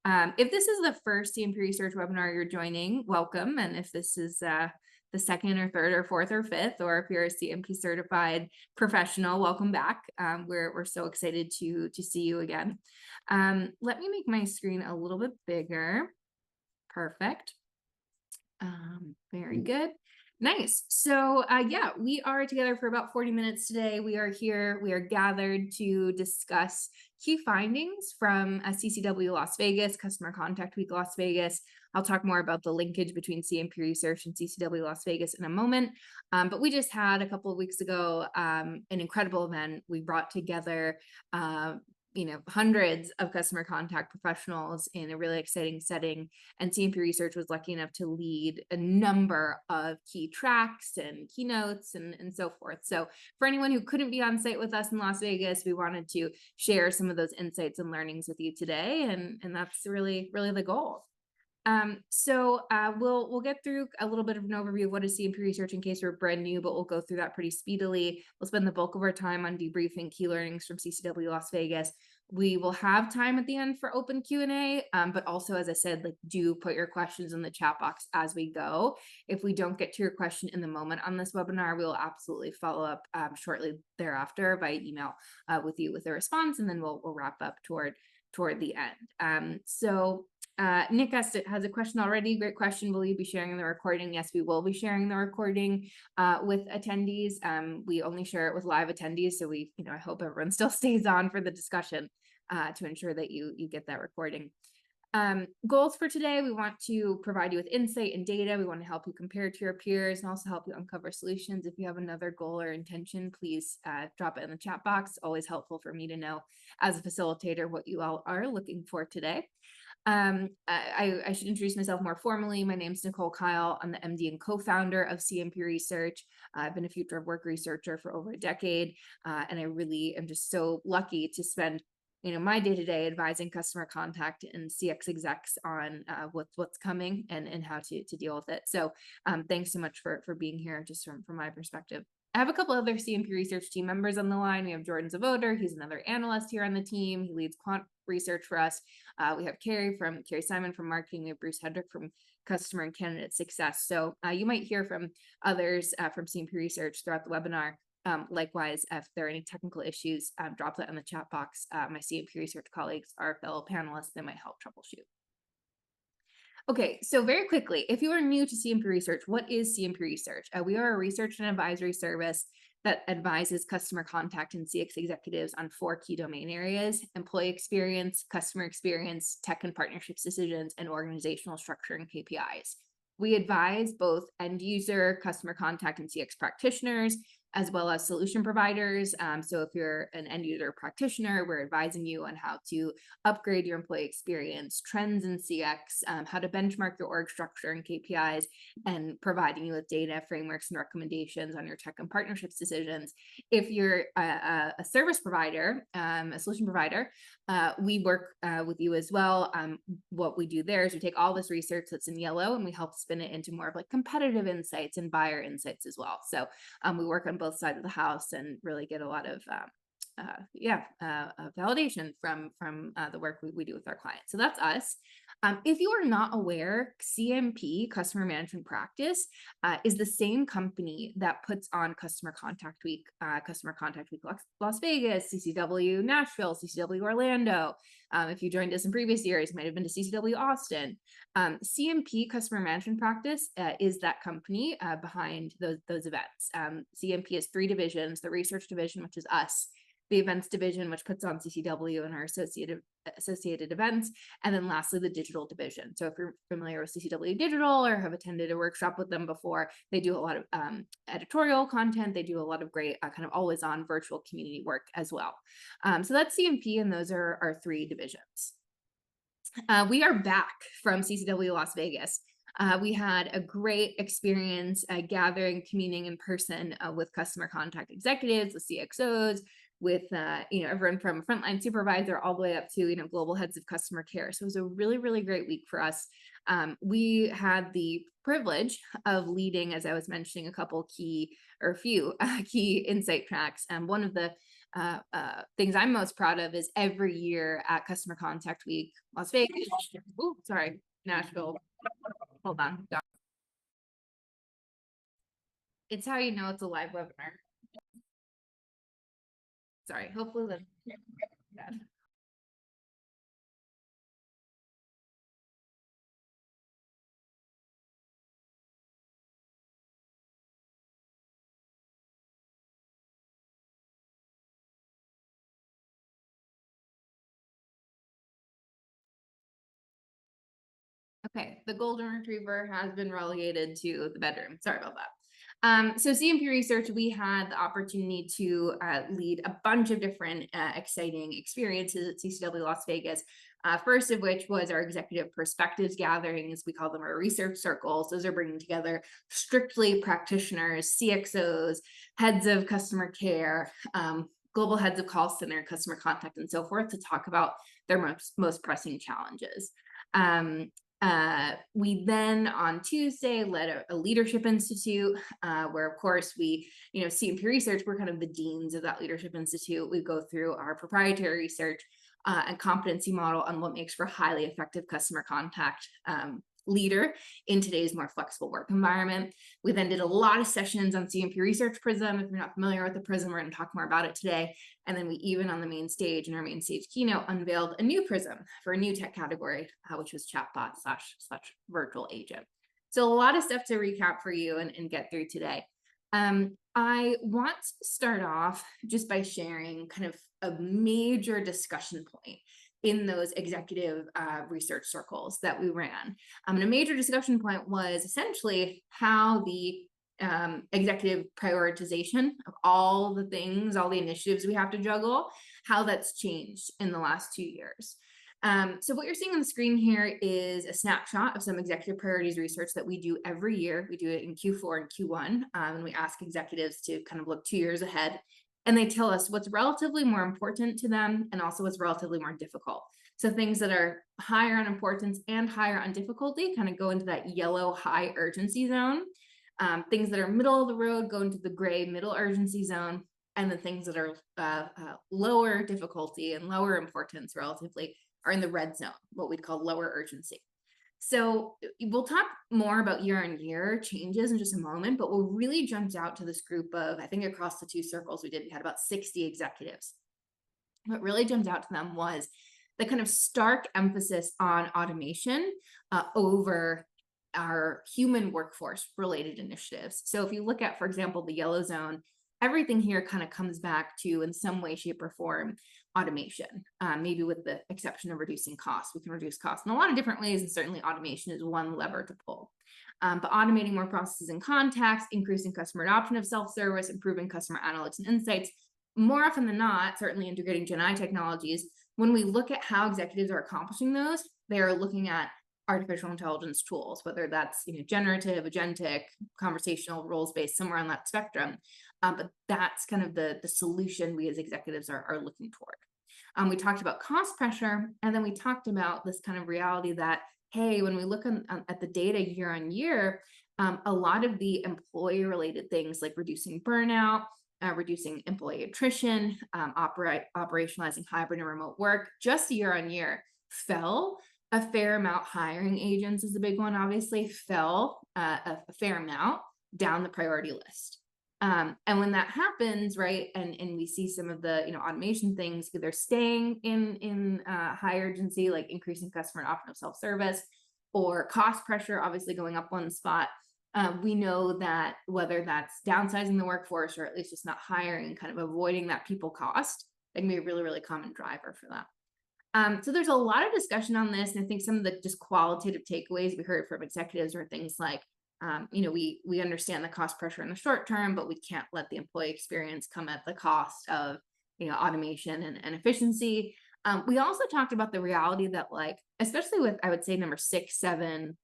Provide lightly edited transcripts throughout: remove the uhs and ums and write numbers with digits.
If this is the first CMP Research webinar you're joining, welcome. And if this is the second or third or fourth or fifth, or if you're a CMP certified professional, welcome back. We're so excited to see you again. Let me make my screen a little bit bigger. Perfect. Very good. Nice. So yeah, we are together for about 40 minutes today. We are here, we are gathered to discuss key findings from CCW Las Vegas, Customer Contact Week Las Vegas. I'll talk more about the linkage between CMP Research and CCW Las Vegas in a moment. But we just had a couple of weeks ago an incredible event. We brought together hundreds of customer contact professionals in a really exciting setting. And CMP Research was lucky enough to lead a number of key tracks and keynotes and so forth. So for anyone who couldn't be on site with us in Las Vegas, we wanted to share some of those insights and learnings with you today. And that's really the goal. We'll get through a little bit of an overview of what is CMP Research in case we're brand new, but we'll go through that pretty speedily. We'll spend the bulk of our time on debriefing key learnings from CCW Las Vegas. We will have time at the end for open Q&A, but also, as I said, do put your questions in the chat box as we go. If we don't get to your question in the moment on this webinar, we will absolutely follow up shortly thereafter by email with you with a response, and then we'll wrap up toward the end. Nick has a question already. Great question. Will you be sharing the recording? Yes, we will be sharing the recording with attendees. We only share it with live attendees, so I hope everyone still stays on for the discussion to ensure that you get that recording. Goals for today: we want to provide you with insight and data. We want to help you compare to your peers and also help you uncover solutions. If you have another goal or intention, please drop it in the chat box. Always helpful for me to know as a facilitator what you all are looking for today. I should introduce myself more formally. My name is Nicole Kyle. I'm the MD and co-founder of CMP Research. I've been a future of work researcher for over a decade, and I really am just so lucky to spend my day-to-day advising customer contact and CX execs on what's coming and how to deal with it. So thanks so much for being here, just from my perspective. I have a couple other CMP Research team members on the line. We have Jordan Zavoder. He's another analyst here on the team. He leads quant research for us. We have Carrie Simon from marketing. We have Bruce Hedrick from customer and candidate success. So you might hear from others from CMP Research throughout the webinar. Likewise, if there are any technical issues, drop that in the chat box. My CMP Research colleagues are fellow panelists that might help troubleshoot. Okay, so very quickly, if you are new to CMP Research, what is CMP Research? We are a research and advisory service that advises customer contact and CX executives on 4 key domain areas: employee experience, customer experience, tech and partnerships decisions, and organizational structure and KPIs. We advise both end user, customer contact, and CX practitioners, as well as solution providers. So if you're an end user practitioner, we're advising you on how to upgrade your employee experience, trends in CX, how to benchmark your org structure and KPIs, and providing you with data, frameworks, and recommendations on your tech and partnerships decisions. If you're a service provider, a solution provider, we work with you as well. What we do there is we take all this research that's in yellow and we help spin it into more of competitive insights and buyer insights as well. So we work on both sides of the house and really get a lot of validation from the work we do with our clients. So that's us. If you are not aware, CMP, Customer Management Practice, is the same company that puts on Customer Contact Week, Las Vegas, CCW Nashville, CCW Orlando. If you joined us in previous years, you might have been to CCW Austin. CMP, Customer Management Practice, is that company behind those events. CMP has 3 divisions: the research division, which is us; the events division, which puts on CCW and our associated events; and then lastly, the digital division. So if you're familiar with CCW Digital or have attended a workshop with them before, they do a lot of editorial content. They do a lot of great kind of always on virtual community work as well. So that's CMP, and those are our 3 divisions. We are back from CCW Las Vegas. We had a great experience gathering, communing in person with customer contact executives, with CXOs, with everyone from frontline supervisor all the way up to global heads of customer care. So it was a really great week for us. We had the privilege of leading, as I was mentioning, a few key insight tracks. One of the things I'm most proud of is every year at Customer Contact Week, Las Vegas, Nashville. Hold on. It's how you know it's a live webinar. Sorry, hopefully that's bad. Okay, the golden retriever has been relegated to the bedroom. Sorry about that. So CMP Research, we had the opportunity to lead a bunch of different exciting experiences at CCW Las Vegas. First of which was our executive perspectives gatherings. We call them our research circles. Those are bringing together strictly practitioners, CXOs, heads of customer care, global heads of call center, customer contact, and so forth to talk about their most pressing challenges. We then on Tuesday led a leadership institute where of course we, CMP Research, we're kind of the deans of that leadership institute. We go through our proprietary research and competency model on what makes for highly effective customer contact leader in today's more flexible work environment. We then did a lot of sessions on CMP Research Prism. If you're not familiar with the Prism, we're going to talk more about it today. And then we even on the main stage, in our main stage keynote, unveiled a new Prism for a new tech category, which was chatbot slash virtual agent. So a lot of stuff to recap for you and get through today. I want to start off just by sharing kind of a major discussion point in those executive research circles that we ran. And a major discussion point was essentially how the executive prioritization of all the things, all the initiatives we have to juggle, how that's changed in the last 2 years. So what you're seeing on the screen here is a snapshot of some executive priorities research that we do every year. We do it in Q4 and Q1, and we ask executives to kind of look 2 years ahead. And they tell us what's relatively more important to them and also what's relatively more difficult. So things that are higher on importance and higher on difficulty kind of go into that yellow high urgency zone. Things that are middle of the road go into the gray middle urgency zone. And the things that are lower difficulty and lower importance relatively are in the red zone, what we'd call lower urgency. So we'll talk more about year-on-year changes in just a moment, but what really jumped out to this group of, I think across the 2 circles we did, we had about 60 executives. What really jumped out to them was the kind of stark emphasis on automation over our human workforce related initiatives. So if you look at, for example, the yellow zone, everything here kind of comes back to, in some way, shape, or form, automation, maybe with the exception of reducing costs. We can reduce costs in a lot of different ways, and certainly automation is one lever to pull. But automating more processes and contacts, increasing customer adoption of self-service, improving customer analytics and insights, more often than not, certainly integrating Gen AI technologies, when we look at how executives are accomplishing those, they are looking at artificial intelligence tools, whether that's generative, agentic, conversational, roles-based, somewhere on that spectrum. But that's kind of the solution we as executives are looking toward. We talked about cost pressure, and then we talked about this kind of reality that, hey, when we look at the data year on year, a lot of the employee-related things like reducing burnout, reducing employee attrition, operationalizing hybrid and remote work, just year on year fell a fair amount. Hiring agents is the big one, obviously, fell a fair amount down the priority list. And when that happens, right, and we see some of the automation things either staying in high urgency, like increasing customer adoption of self-service, or cost pressure obviously going up one spot, we know that whether that's downsizing the workforce or at least just not hiring, kind of avoiding that people cost, that can be a really, really common driver for that. So there's a lot of discussion on this, and I think some of the just qualitative takeaways we heard from executives are things like, we understand the cost pressure in the short term, but we can't let the employee experience come at the cost of automation and efficiency. We also talked about the reality that, like, especially with, I would say, number 6, 7,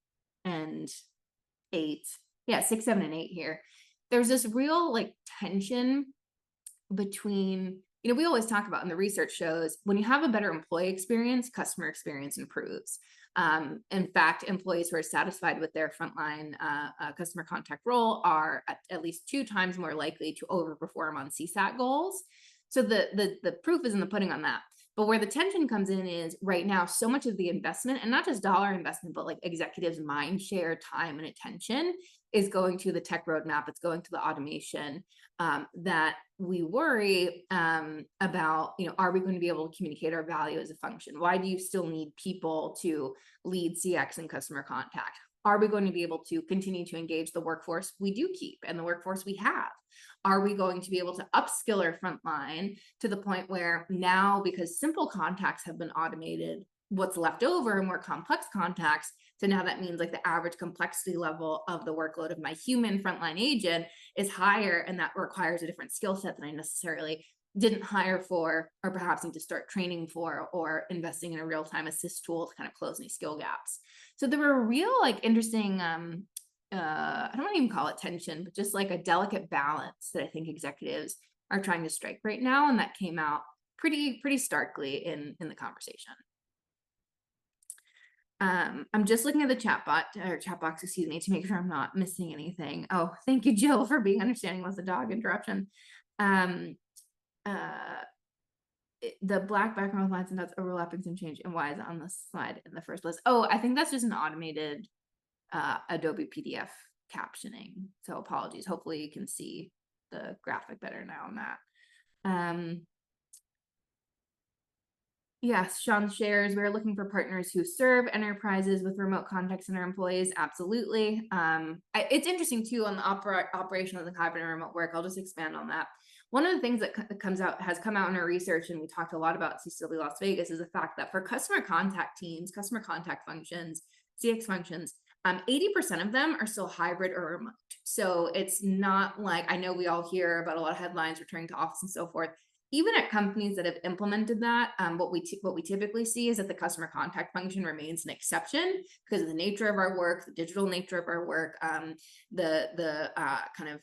and 8, 6, 7, and 8 here, there's this real like tension between, we always talk about, in the research shows, when you have a better employee experience, customer experience improves. In fact, employees who are satisfied with their frontline customer contact role are at least 2 times more likely to overperform on CSAT goals. So the proof is in the pudding on that. But where the tension comes in is right now, so much of the investment, and not just dollar investment, but like executives' mind share, time, and attention is going to the tech roadmap. It's going to the automation, that we worry about, are we going to be able to communicate our value as a function? Why do you still need people to lead CX and customer contact? Are we going to be able to continue to engage the workforce we do keep and the workforce we have? Are we going to be able to upskill our frontline to the point where now, because simple contacts have been automated, what's left over are more complex contacts? So now that means like the average complexity level of the workload of my human frontline agent is higher, and that requires a different skill set than I necessarily didn't hire for, or perhaps need to start training for, or investing in a real-time assist tool to kind of close any skill gaps. So there were real like interesting, I don't want to even call it tension, but just like a delicate balance that I think executives are trying to strike right now. And that came out pretty starkly in the conversation. I'm just looking at the chat box, excuse me, to make sure I'm not missing anything. Oh, thank you, Jill, for being understanding with the dog interruption. The black background lines and dots overlapping some change, and why is it on the slide in the first place? Oh, I think that's just an automated Adobe PDF captioning. So apologies. Hopefully you can see the graphic better now on that. Yes, Sean shares, we're looking for partners who serve enterprises with remote contact center employees. Absolutely. It's interesting too on the operation of the hybrid and remote work. I'll just expand on that. One of the things that has come out in our research, and we talked a lot about CCW Las Vegas, is the fact that for customer contact teams, customer contact functions, CX functions, 80% of them are still hybrid or remote. So it's not like, I know we all hear about a lot of headlines returning to office and so forth. Even at companies that have implemented that, what we typically see is that the customer contact function remains an exception because of the nature of our work, the digital nature of our work, the kind of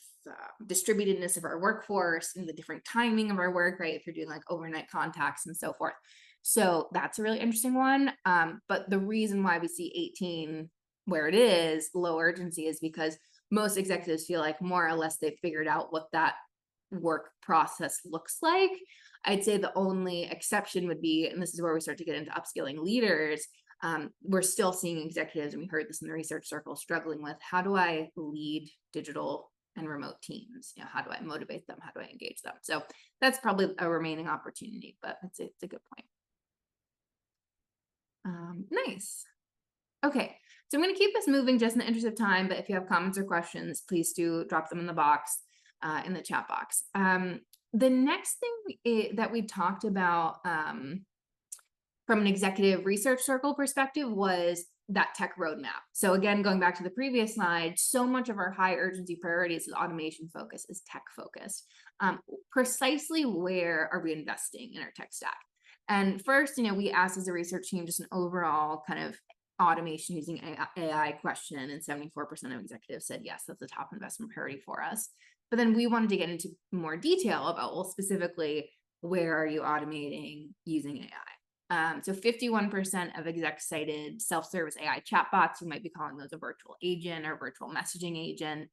distributedness of our workforce, and the different timing of our work, right? If you're doing like overnight contacts and so forth. So that's a really interesting one. But the reason why we see 18 where it is low urgency is because most executives feel like more or less they've figured out what that work process looks like. I'd say the only exception would be, and this is where we start to get into upskilling leaders, we're still seeing executives, and we heard this in the research circle, struggling with how do I lead digital and remote teams? How do I motivate them? How do I engage them? So that's probably a remaining opportunity, but it's a good point. Nice. Okay, so I'm going to keep this moving just in the interest of time, but if you have comments or questions, please do drop them in the box, in the chat box. The next thing that we talked about from an executive research circle perspective was that tech roadmap. So again, going back to the previous slide, so much of our high urgency priorities is automation focus, is tech focused. Precisely where are we investing in our tech stack? And first, we asked as a research team just an overall kind of automation using AI question, and 74% of executives said yes, that's a top investment priority for us. But then we wanted to get into more detail about, well, specifically, where are you automating using AI? So 51% of execs cited self-service AI chatbots. You might be calling those a virtual agent or virtual messaging agent.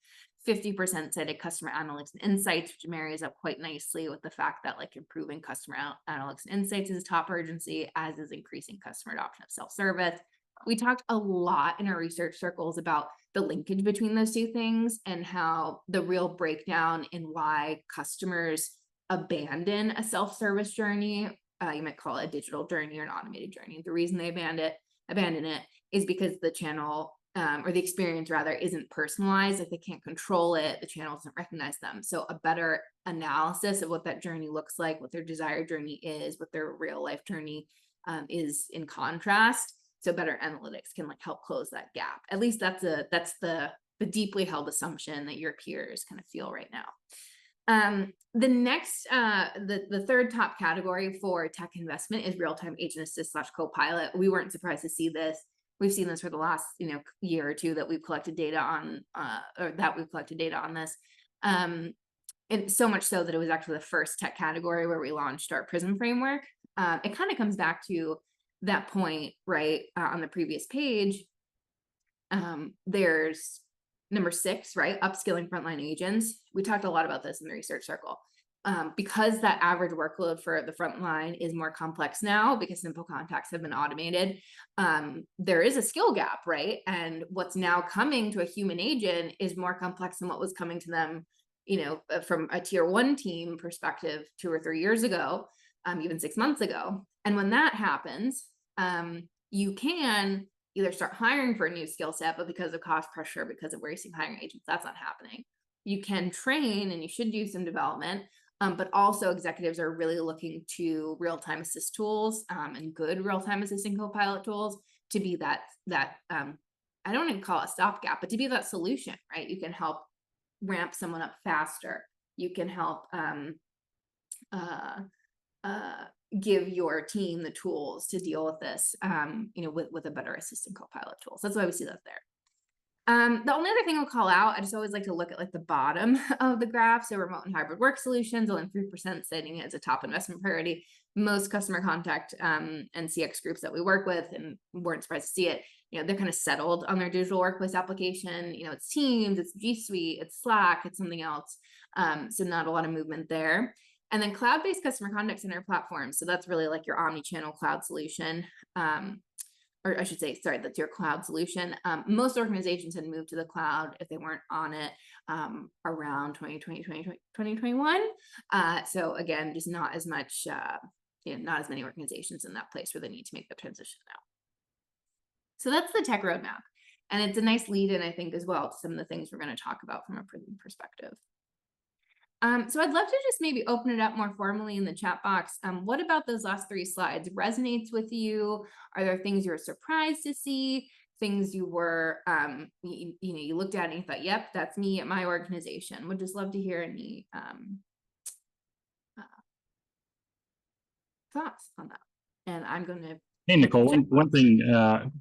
50% cited customer analytics and insights, which marries up quite nicely with the fact that like improving customer analytics and insights is a top urgency, as is increasing customer adoption of self-service. We talked a lot in our research circles about the linkage between those two things and how the real breakdown in why customers abandon a self-service journey, you might call it a digital journey or an automated journey. The reason they abandon it is because the channel or the experience rather isn't personalized, like they can't control it, the channel doesn't recognize them. So a better analysis of what that journey looks like, what their desired journey is, what their real life journey is in contrast. So better analytics can like help close that gap. At least that's the deeply held assumption that your peers kind of feel right now. The next, the third top category for tech investment is real-time agent assist / co-pilot. We weren't surprised to see this. We've seen this for the last year or two that we've collected data on, this. And so much so that it was actually the first tech category where we launched our Prism framework. It kind of comes back to that point, right? On the previous page, there's number 6, right? Upskilling frontline agents. We talked a lot about this in the research circle. because that average workload for the front line is more complex now because simple contacts have been automated, there is a skill gap, right? And what's now coming to a human agent is more complex than what was coming to them, from a tier 1 team perspective 2 or 3 years ago, even 6 months ago. And when that happens, you can either start hiring for a new skill set, but because of cost pressure, because of racing hiring agents, that's not happening. You can train and you should do some development, but also executives are really looking to real-time assist tools and good real-time assisting co-pilot tools to be that I don't even call it a stopgap, but to be that solution, right? You can help ramp someone up faster. You can help give your team the tools to deal with this, with a better assistant co-pilot tool. So that's why we see that there. The only other thing I'll call out, I just always like to look at like the bottom of the graph. So remote and hybrid work solutions, only 3% citing it as a top investment priority. Most customer contact and CX groups that we work with, and weren't surprised to see it, they're kind of settled on their digital workplace application. It's Teams, it's G Suite, it's Slack, it's something else. So not a lot of movement there. And then cloud-based customer contact center platforms. So that's really like your omni-channel cloud solution. Or I should say, sorry, that's your cloud solution. Most organizations had moved to the cloud if they weren't on it around 2020, 2021. So again, just not as much, not as many organizations in that place where they need to make the transition now. So that's the tech roadmap. And it's a nice lead in, I think, as well, to some of the things we're going to talk about from a Prism perspective. So I'd love to just maybe open it up more formally in the chat box. What about those last 3 slides resonates with you? Are there things you were surprised to see? Things you were, you looked at and you thought, yep, that's me at my organization. Would just love to hear any thoughts on that. And I'm going to. Hey, Nicole, one thing,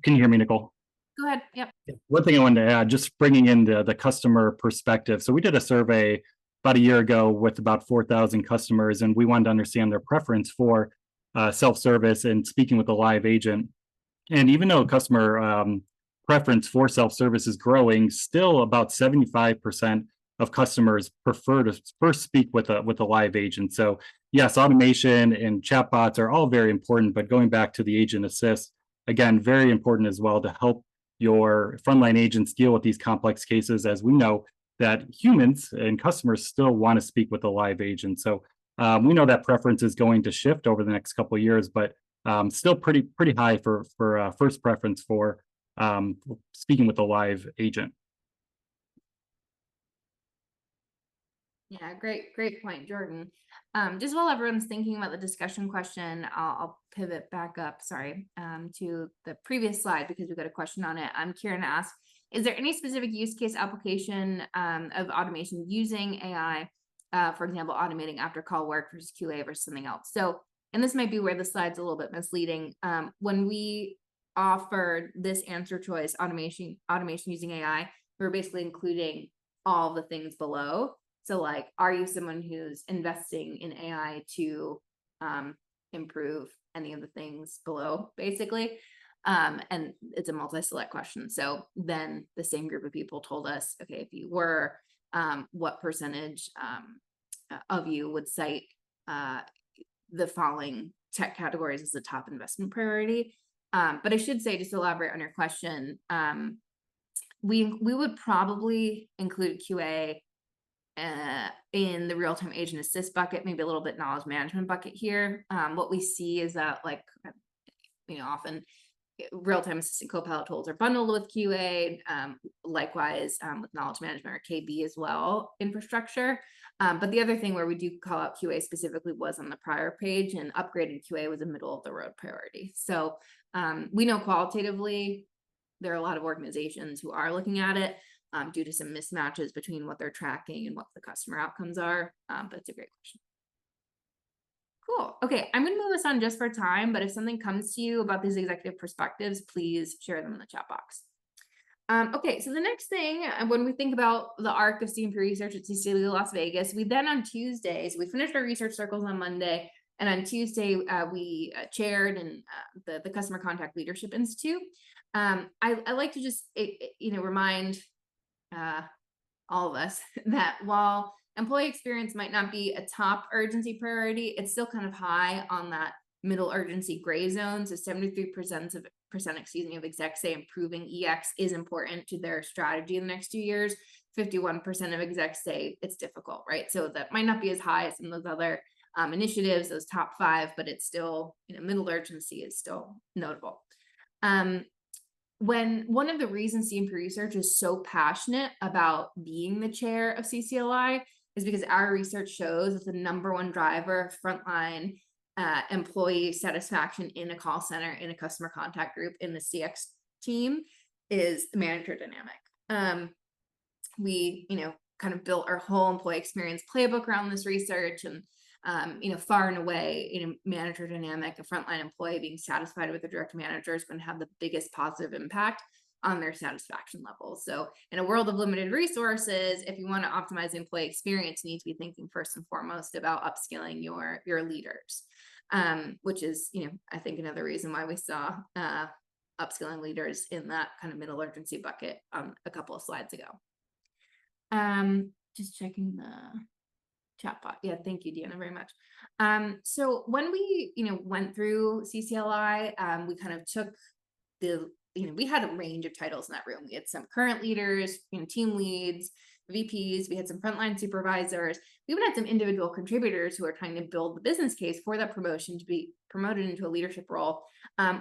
can you hear me, Nicole? Go ahead. Yep. One thing I wanted to add, just bringing in the customer perspective. So we did a survey about a year ago with about 4,000 customers, and we wanted to understand their preference for self-service and speaking with a live agent. And even though customer preference for self-service is growing, still about 75% of customers prefer to first speak with a live agent. So yes, automation and chatbots are all very important, but going back to the agent assist, again, very important as well to help your frontline agents deal with these complex cases, as we know that humans and customers still want to speak with a live agent. So we know that preference is going to shift over the next couple of years, but still pretty high for first preference for speaking with a live agent. Yeah, great point, Jordan. Just while everyone's thinking about the discussion question, I'll pivot back up, to the previous slide because we've got a question on it. Kieran asked, is there any specific use case application of automation using AI, for example, automating after call work versus QA versus something else? So, and this might be where the slide's a little bit misleading. When we offered this answer choice, automation using AI, we're basically including all the things below. So like, are you someone who's investing in AI to improve any of the things below, basically? And it's a multi-select question. So then the same group of people told us, okay, if you were, what percentage of you would cite the following tech categories as the top investment priority? But I should say, just to elaborate on your question, we would probably include QA in the real-time agent assist bucket, maybe a little bit knowledge management bucket here. What we see is that, like, often real-time assistant co-pilot tools are bundled with QA, likewise with knowledge management or KB as well, infrastructure. But the other thing where we do call out QA specifically was on the prior page, and upgrading QA was a middle of the road priority. So we know qualitatively there are a lot of organizations who are looking at it due to some mismatches between what they're tracking and what the customer outcomes are. But it's a great question. Cool. Okay, I'm going to move us on just for time, but if something comes to you about these executive perspectives, please share them in the chat box. Okay, so the next thing, when we think about the arc of CMP Research at CCW Las Vegas, we then on Tuesdays, we finished our research circles on Monday, and on Tuesday, we chaired the Customer Contact Leadership Institute. I like to just, remind all of us that while employee experience might not be a top urgency priority. It's still kind of high on that middle urgency gray zone. So 73% of execs say improving EX is important to their strategy in the next 2 years. 51% of execs say it's difficult, right? So that might not be as high as some of those other initiatives, those top 5, but it's still, middle urgency is still notable. When one of the reasons CMP Research is so passionate about being the chair of CCLI is because our research shows that the #1 driver of frontline employee satisfaction in a call center, in a customer contact group, in the CX team is the manager dynamic. We, kind of built our whole employee experience playbook around this research, and far and away, manager dynamic, a frontline employee being satisfied with the direct manager is going to have the biggest positive impact on their satisfaction levels. So in a world of limited resources, if you want to optimize the employee experience, you need to be thinking first and foremost about upskilling your leaders, which is, I think another reason why we saw upskilling leaders in that kind of middle urgency bucket a couple of slides ago. Just checking the chatbot. Yeah, thank you, Deanna, very much. So when we, went through CCLI, we kind of took we had a range of titles in that room. We had some current leaders, team leads, VPs, we had some frontline supervisors. We even had some individual contributors who are trying to build the business case for that promotion to be promoted into a leadership role.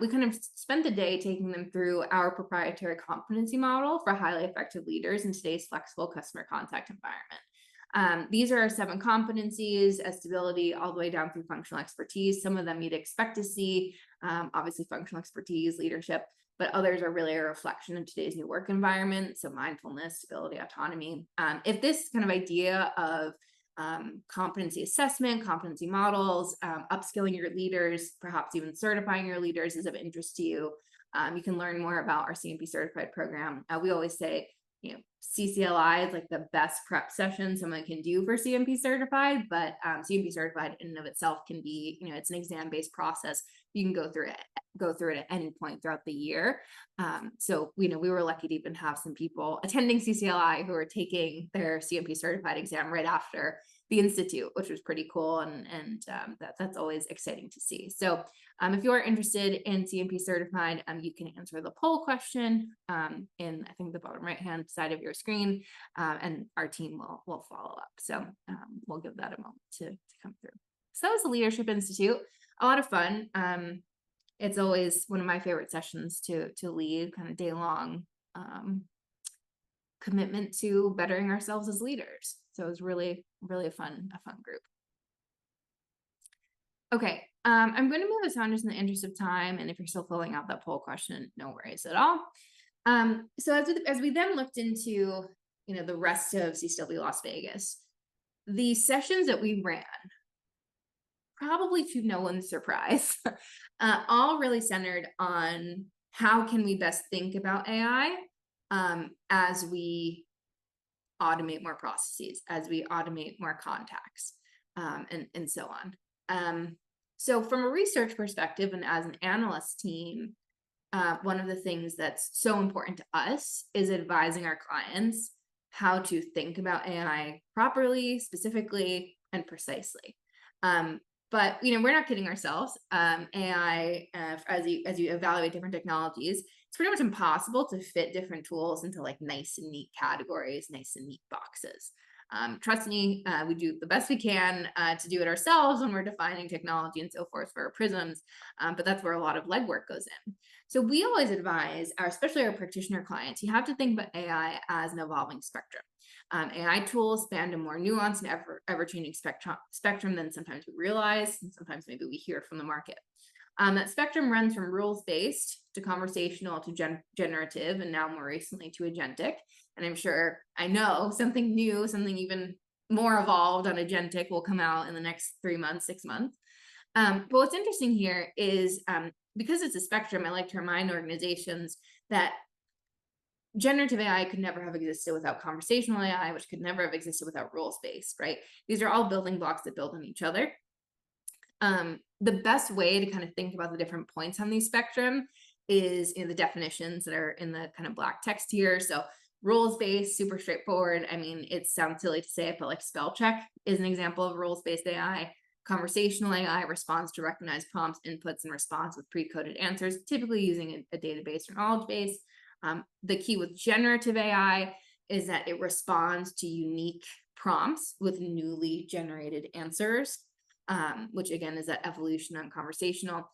We kind of spent the day taking them through our proprietary competency model for highly effective leaders in today's flexible customer contact environment. These are our 7 competencies, as stability all the way down through functional expertise. Some of them you'd expect to see, obviously functional expertise, leadership, but others are really a reflection of today's new work environment. So mindfulness, stability, autonomy. If this kind of idea of competency assessment, competency models, upskilling your leaders, perhaps even certifying your leaders is of interest to you, you can learn more about our CMP certified program. We always say, CCLI is like the best prep session someone can do for CMP certified, but CMP certified in and of itself can be, it's an exam-based process. You can go through it at any point throughout the year. So, we were lucky to even have some people attending CCLI who are taking their CMP certified exam right after the Institute, which was pretty cool. And that's always exciting to see. So if you are interested in CMP certified, you can answer the poll question in, I think, the bottom right-hand side of your screen, and our team will follow up. So we'll give that a moment to come through. So that was the Leadership Institute. A lot of fun. It's always one of my favorite sessions to lead, kind of day-long commitment to bettering ourselves as leaders. So it was really, really a fun group. Okay, I'm going to move us on just in the interest of time, and if you're still filling out that poll question, no worries at all. So as we then looked into, the rest of CCW Las Vegas, the sessions that we ran, probably to no one's surprise, all really centered on how can we best think about AI as we automate more processes, as we automate more contacts, and so on. So from a research perspective and as an analyst team, one of the things that's so important to us is advising our clients how to think about AI properly, specifically, and precisely. But we're not kidding ourselves. AI, as you evaluate different technologies, it's pretty much impossible to fit different tools into like nice and neat categories, nice and neat boxes. Trust me, we do the best we can to do it ourselves when we're defining technology and so forth for our prisms, but that's where a lot of legwork goes in. So we always advise, especially our practitioner clients, you have to think about AI as an evolving spectrum. AI tools span a more nuanced and ever-changing spectrum than sometimes we realize, and sometimes maybe we hear from the market. That spectrum runs from rules-based to conversational to generative, and now more recently to agentic. And I'm sure, I know something new, something even more evolved on agentic will come out in the next 3 months, 6 months. But what's interesting here is because it's a spectrum, I like to remind organizations that generative AI could never have existed without conversational AI, which could never have existed without rules-based, right? These are all building blocks that build on each other. The best way to kind of think about the different points on the spectrum is in the definitions that are in the kind of black text here. So Rules-based, super straightforward. I mean, it sounds silly to say it, but like spell check is an example of rules-based AI. Conversational AI responds to recognize prompts, inputs, and response with pre-coded answers, typically using a database or knowledge base. The key with generative AI is that it responds to unique prompts with newly generated answers, which again is that evolution on conversational.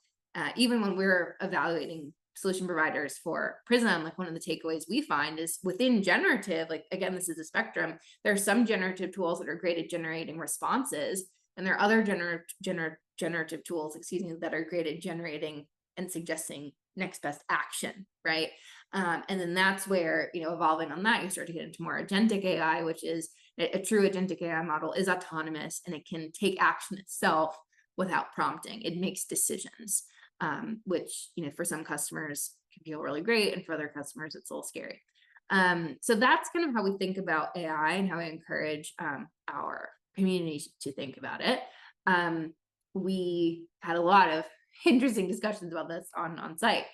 Even when we're evaluating solution providers for Prism, like one of the takeaways we find is within generative, like again, this is a spectrum. There are some generative tools that are great at generating responses, and there are other generative tools, that are great at generating and suggesting next best action, right? And then that's where, evolving on that, you start to get into more agentic AI, which is a true agentic AI model is autonomous and it can take action itself without prompting. It makes decisions, which, for some customers can feel really great, and for other customers, it's a little scary. So that's kind of how we think about AI and how I encourage our community to think about it. We had a lot of interesting discussions about this on site.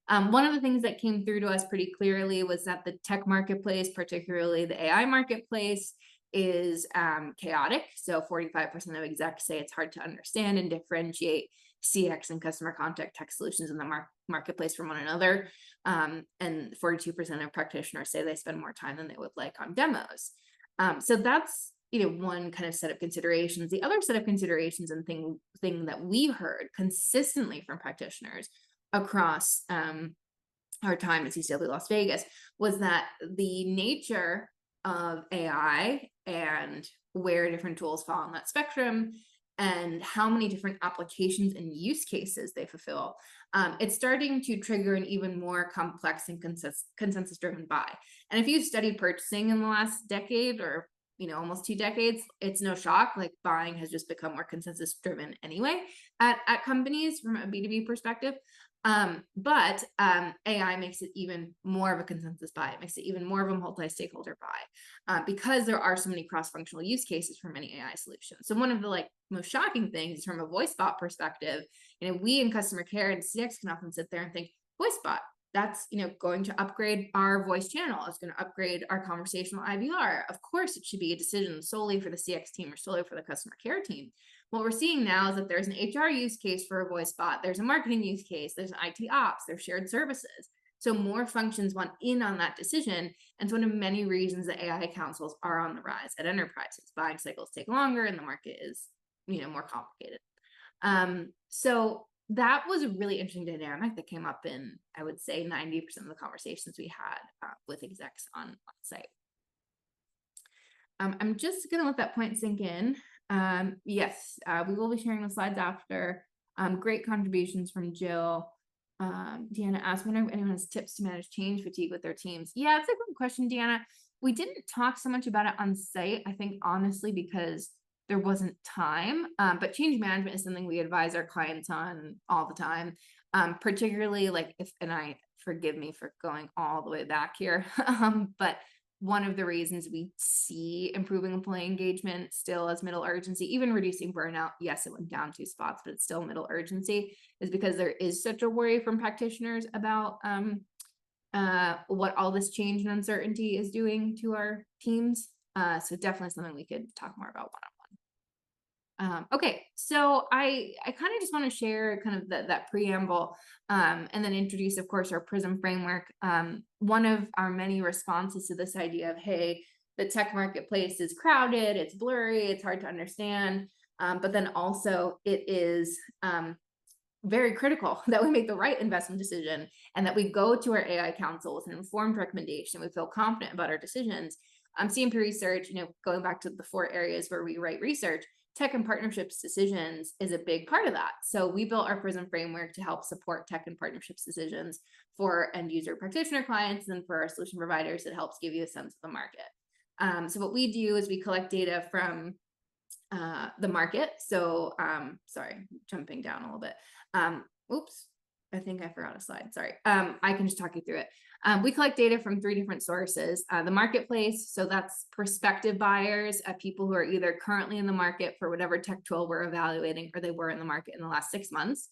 One of the things that came through to us pretty clearly was that the tech marketplace, particularly the AI marketplace, is chaotic. So 45% of execs say it's hard to understand and differentiate CX and customer contact tech solutions in the marketplace from one another. And 42% of practitioners say they spend more time than they would like on demos. So that's one kind of set of considerations. The other set of considerations and thing that we heard consistently from practitioners across our time at CCW Las Vegas was that the nature of AI and where different tools fall on that spectrum and how many different applications and use cases they fulfill, it's starting to trigger an even more complex and consensus-driven buy. And if you've studied purchasing in the last decade or almost 2 decades, it's no shock, like buying has just become more consensus-driven anyway at companies from a B2B perspective. But AI makes it even more of a consensus buy. It makes it even more of a multi-stakeholder buy because there are so many cross-functional use cases for many AI solutions. So one of the most shocking things from a voice bot perspective, we in customer care and CX can often sit there and think, voice bot, that's going to upgrade our voice channel. It's going to upgrade our conversational IVR. Of course, it should be a decision solely for the CX team or solely for the customer care team. What we're seeing now is that there's an HR use case for a voice bot. There's a marketing use case. There's an IT ops. There's shared services. So more functions want in on that decision. And it's one of many reasons that AI councils are on the rise at enterprises. Buying cycles take longer and the market is, more complicated. So that was a really interesting dynamic that came up in, I would say, 90% of the conversations we had with execs on site. I'm just going to let that point sink in. Yes, we will be sharing the slides after. Great contributions from Jill. Deanna asked, whenever anyone has tips to manage change fatigue with their teams. Yeah, it's a good question, Deanna. We didn't talk so much about it on site, I think, honestly, because there wasn't time, but change management is something we advise our clients on all the time, particularly forgive me for going all the way back here, but one of the reasons we see improving employee engagement still as middle urgency, even reducing burnout, yes, it went down 2 spots, but it's still middle urgency, is because there is such a worry from practitioners about what all this change and uncertainty is doing to our teams. So definitely something we could talk more about one-on-one. Okay, so I kind of just want to share kind of that preamble and then introduce, of course, our Prism framework. One of our many responses to this idea of, hey, the tech marketplace is crowded, it's blurry, it's hard to understand, but then also it is very critical that we make the right investment decision and that we go to our AI council with an informed recommendation. We feel confident about our decisions. CMP Research, going back to the 4 areas where we write research, tech and partnerships decisions is a big part of that. So we built our Prism framework to help support tech and partnerships decisions for end user practitioner clients and for our solution providers. It helps give you a sense of the market. So what we do is we collect data from the market. So sorry, jumping down a little bit. Oops, I think I forgot a slide. Sorry. I can just talk you through it. We collect data from 3 different sources. The marketplace, so that's prospective buyers, people who are either currently in the market for whatever tech tool we're evaluating or they were in the market in the last 6 months.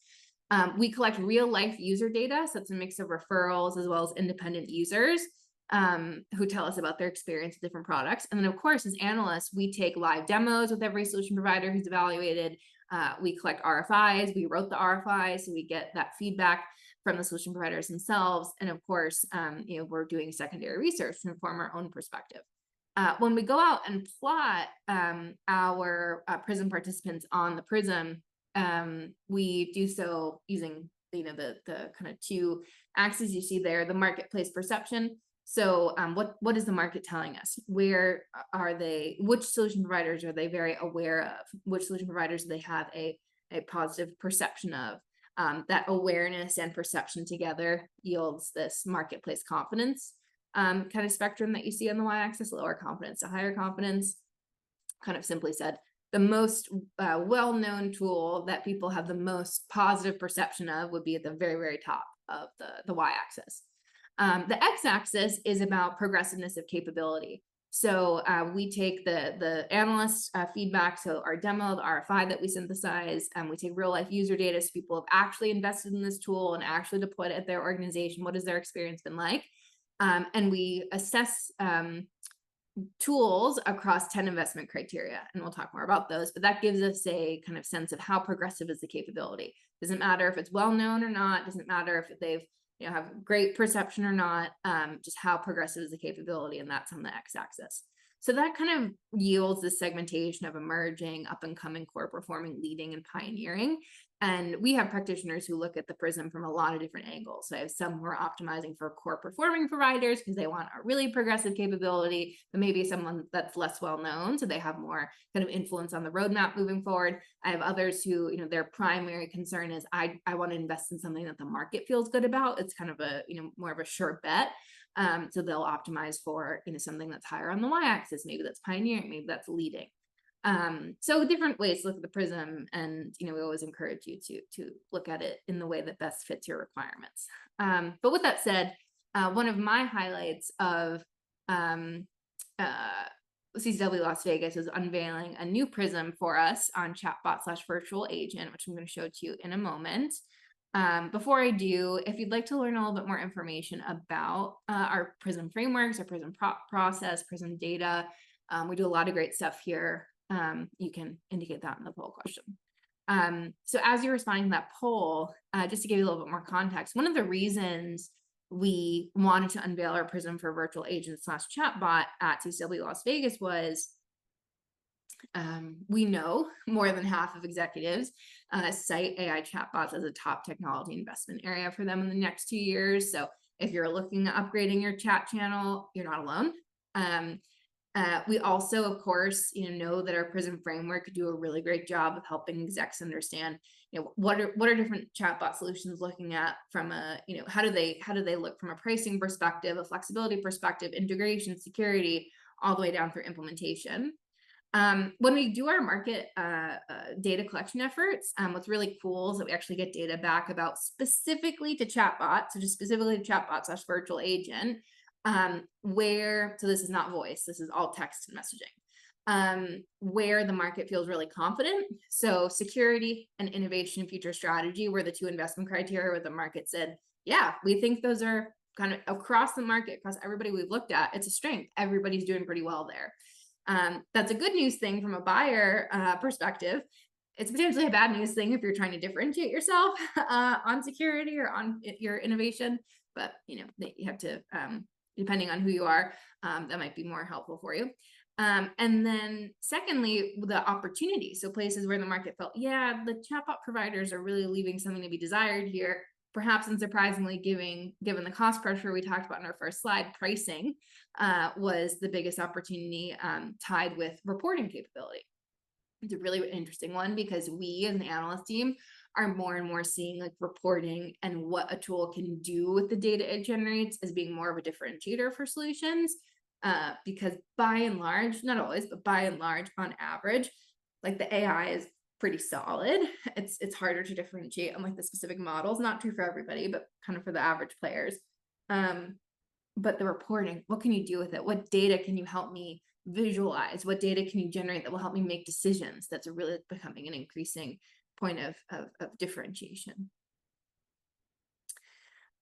We collect real life user data, so it's a mix of referrals as well as independent users. who tell us about their experience with different products. And then, of course, as analysts, we take live demos with every solution provider who's evaluated. We collect RFIs. We wrote the RFIs, so we get that feedback from the solution providers themselves. And of course, we're doing secondary research to inform our own perspective. When we go out and plot our Prism participants on the Prism, we do so using the kind of two axes you see there, the marketplace perception. So what is the market telling us? Where are they? Which solution providers are they very aware of? Which solution providers do they have a positive perception of? That awareness and perception together yields this marketplace confidence kind of spectrum that you see on the y-axis, lower confidence to higher confidence. Kind of simply said, the most well-known tool that people have the most positive perception of would be at the very, very top of the y-axis. The x-axis is about progressiveness of capability. So we take the analyst feedback, so our demo, the RFI that we synthesize, and we take real life user data, so people have actually invested in this tool and actually deployed it at their organization. What has their experience been like? And we assess tools across 10 investment criteria, and we'll talk more about those, but that gives us a kind of sense of how progressive is the capability. Doesn't matter if it's well known or not, doesn't matter if they've have great perception or not, just how progressive is the capability, and that's on the x-axis. So that kind of yields the segmentation of emerging, up and coming, core performing, leading, and pioneering. And we have practitioners who look at the Prism from a lot of different angles. So I have some who are optimizing for core performing providers because they want a really progressive capability, but maybe someone that's less well known, so they have more kind of influence on the roadmap moving forward. I have others who, their primary concern is I want to invest in something that the market feels good about. It's kind of a, more of a sure bet. So they'll optimize for, something that's higher on the y-axis, maybe that's pioneering, maybe that's leading. So different ways to look at the Prism, and we always encourage you to look at it in the way that best fits your requirements. But with that said, one of my highlights of CCW Las Vegas is unveiling a new Prism for us on chatbot/virtual agent, which I'm going to show to you in a moment. Before I do, if you'd like to learn a little bit more information about our Prism frameworks, our Prism process, Prism data, we do a lot of great stuff here. You can indicate that in the poll question. So as you're responding to that poll, just to give you a little bit more context, one of the reasons we wanted to unveil our Prism for virtual agent/chatbot at CCW Las Vegas was we know more than half of executives cite AI chatbots as a top technology investment area for them in the next 2 years. So if you're looking at upgrading your chat channel, you're not alone. We also, of course, know that our Prism framework could do a really great job of helping execs understand, what are different chatbot solutions looking at from a, how do they look from a pricing perspective, a flexibility perspective, integration, security, all the way down through implementation. When we do our market data collection efforts, what's really cool is that we actually get data back about specifically to chatbots, so just specifically to chatbot/virtual agent, so this is not voice, this is all text and messaging, where the market feels really confident. So security and innovation and future strategy were the two investment criteria where the market said, yeah, we think those are kind of across the market, across everybody we've looked at, it's a strength. Everybody's doing pretty well there. That's a good news thing from a buyer perspective. It's potentially a bad news thing if you're trying to differentiate yourself on security or on your innovation, but you have to, depending on who you are, that might be more helpful for you. And then secondly, the opportunity. So places where the market felt, yeah, the chatbot providers are really leaving something to be desired here. Perhaps unsurprisingly, given the cost pressure we talked about in our first slide, pricing was the biggest opportunity tied with reporting capability. It's a really interesting one because we as an analyst team are more and more seeing reporting and what a tool can do with the data it generates as being more of a differentiator for solutions. Because by and large, not always, but by and large, on average, the AI is pretty solid. It's harder to differentiate on the specific models. Not true for everybody, but kind of for the average players. But the reporting, what can you do with it? What data can you help me visualize? What data can you generate that will help me make decisions? That's really becoming an increasing point of differentiation.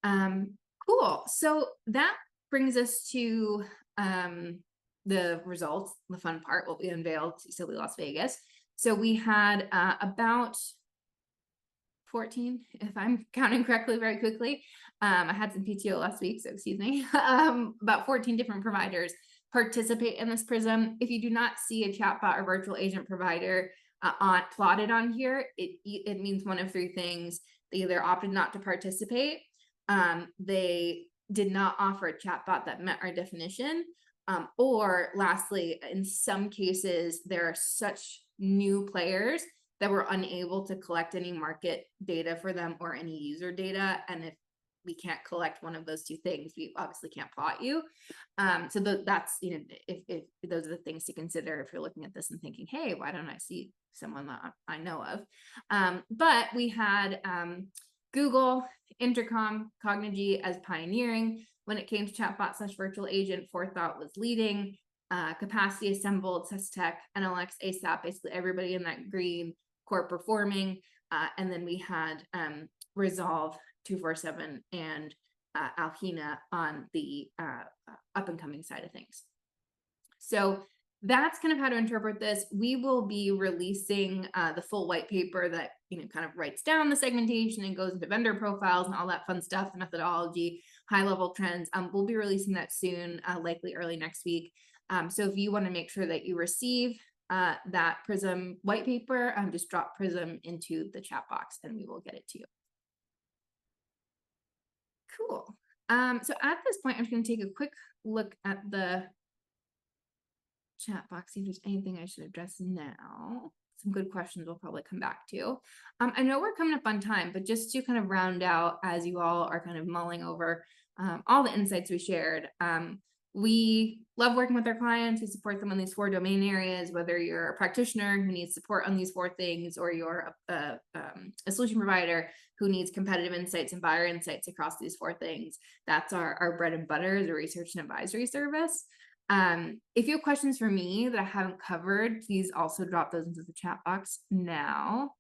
Cool. So that brings us to the results, the fun part, what we unveiled, CCW Las Vegas. So we had about 14, if I'm counting correctly, very quickly. I had some PTO last week, so excuse me. About 14 different providers participate in this Prism. If you do not see a chatbot or virtual agent provider plotted on here, it means one of three things. They either opted not to participate, they did not offer a chatbot that met our definition, or lastly, in some cases, there are such new players that we're unable to collect any market data for them or any user data. And if we can't collect one of those two things, we obviously can't plot you. So that's, if those are the things to consider if you're looking at this and thinking, hey, why don't I see someone that I know of? But we had Google, Intercom, Cognigy as pioneering. When it came to chatbot / virtual agent, Forethought was leading. Capacity Assembled, Tech, NLX, ASAP, basically everybody in that green core performing. And then we had Resolve, 247, and Alhina on the up and coming side of things. So that's kind of how to interpret this. We will be releasing the full white paper that kind of writes down the segmentation and goes into vendor profiles and all that fun stuff, the methodology, high level trends. We'll be releasing that soon, likely early next week. So if you want to make sure that you receive that Prism white paper, just drop Prism into the chat box and we will get it to you. Cool. So at this point, I'm just going to take a quick look at the chat box, see if there's anything I should address now. Some good questions we'll probably come back to. I know we're coming up on time, but just to kind of round out as you all are kind of mulling over all the insights we shared, we love working with our clients. We support them on these 4 domain areas, whether you're a practitioner who needs support on these 4 things, or you're a solution provider who needs competitive insights and buyer insights across these 4 things. That's our bread and butter is a research and advisory service. If you have questions for me that I haven't covered, please also drop those into the chat box now.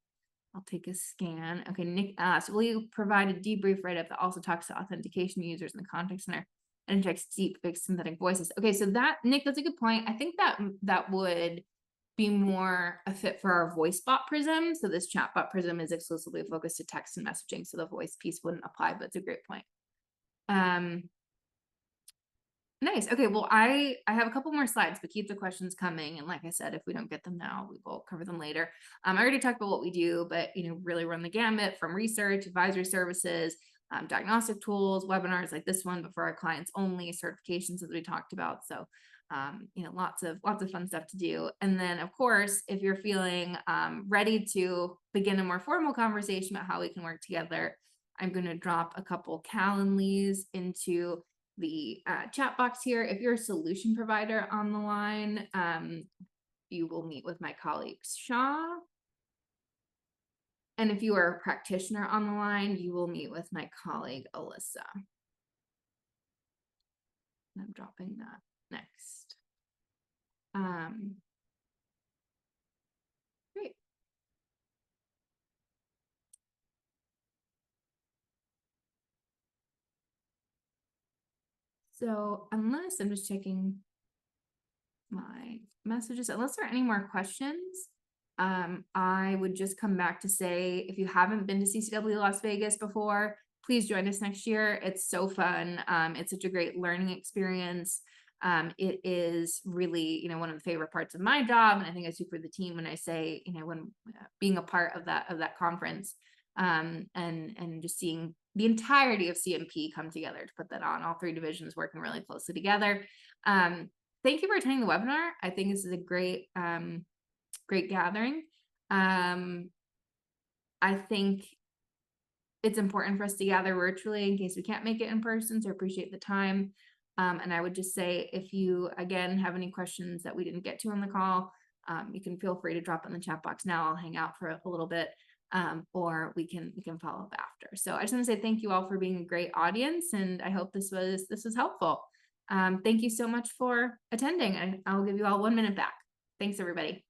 I'll take a scan. Okay, Nick asked, will you provide a debrief write-up that also talks to authentication users in the contact center and injects deep fake synthetic voices? Okay, so that, Nick, that's a good point. I think that would be more a fit for our voice bot Prism. So this chatbot Prism is exclusively focused to text and messaging, so the voice piece wouldn't apply, but it's a great point. Nice. Okay, well, I have a couple more slides, but keep the questions coming. And like I said, if we don't get them now, we will cover them later. I already talked about what we do, but really run the gamut from research, advisory services, diagnostic tools, webinars like this one, but for our clients only, certifications as we talked about. So lots of fun stuff to do. And then of course, if you're feeling ready to begin a more formal conversation about how we can work together, I'm going to drop a couple Calendlies into the chat box here. If you're a solution provider on the line, you will meet with my colleague Shaw. And if you are a practitioner on the line, you will meet with my colleague Alyssa. And I'm dropping that next. Great. So unless I'm just checking my messages, unless there are any more questions, I would just come back to say, if you haven't been to CCW Las Vegas before, please join us next year. It's so fun. It's such a great learning experience. It is really, one of the favorite parts of my job. And I think I speak for the team when I say, when being a part of that conference, and just seeing the entirety of CMP come together to put that on, all 3 divisions working really closely together. Thank you for attending the webinar. I think this is a great gathering. I think it's important for us to gather virtually in case we can't make it in person, so appreciate the time. And I would just say, if you, again, have any questions that we didn't get to on the call, you can feel free to drop in the chat box now. I'll hang out for a little bit, or we can follow up after. So I just want to say thank you all for being a great audience, and I hope this was helpful. Thank you so much for attending, and I'll give you all 1 minute back. Thanks, everybody.